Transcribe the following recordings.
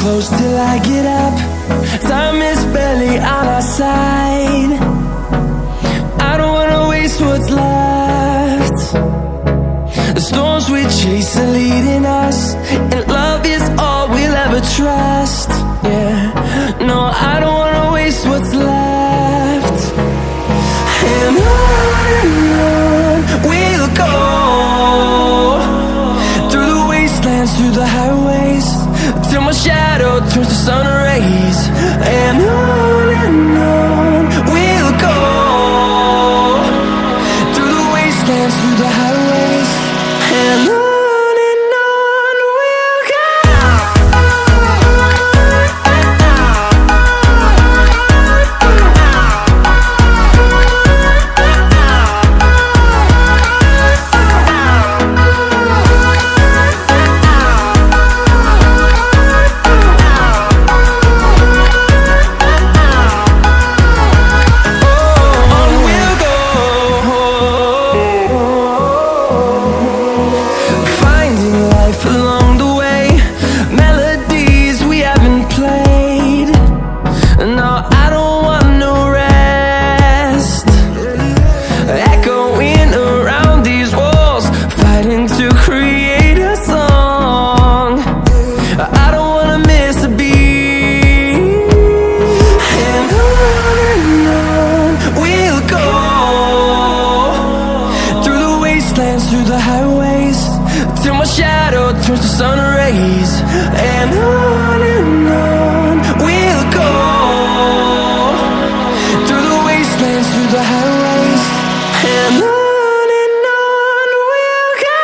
close till I get up. Time is barely on our side. I don't wanna waste what's left. The storms we chase are leading us, and love is all we'll ever trust. Yeah, no, I don't wanna waste what's left. And on we'll go, through the wastelands, through the highways, till my shadow turns to sun rays. And on we'll go, through the wastelands, through the highways, and on we'll go. Through the highways, till my shadow turns to sun rays. And on we'll go, through the wastelands, through the highways, and on we'll go.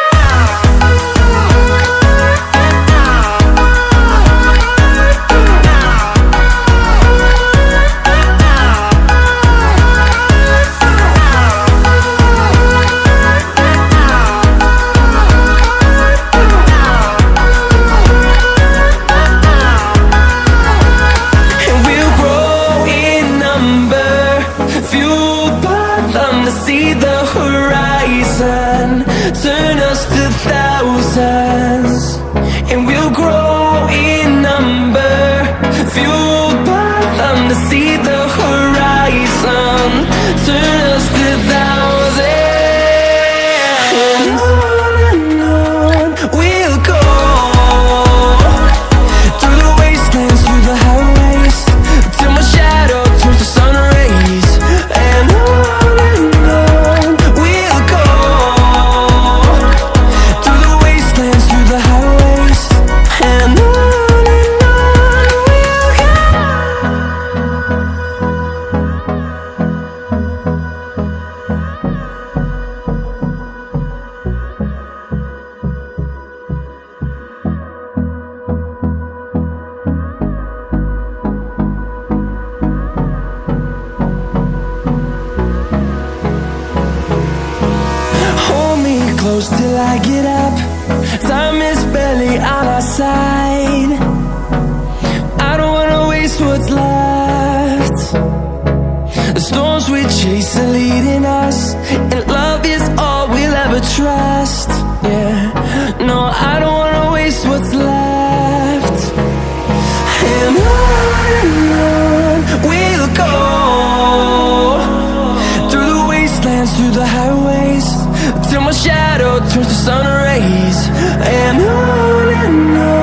See the horizon, turn us to thousands, and we'll grow in number, fueled by them. To see the horizon, turn us to thousands, and on we'll go, through the wastelands, through the highways, till my shadow turns to sun rays. And close till I get up. Time is barely on our side. I don't wanna waste what's left. The storms we chase are leading us, and love is all we'll ever trust. Yeah, no, I don't wanna waste what's left. And on we'll go, through the wastelands, through the highways, till my shadow turns to sun rays. And on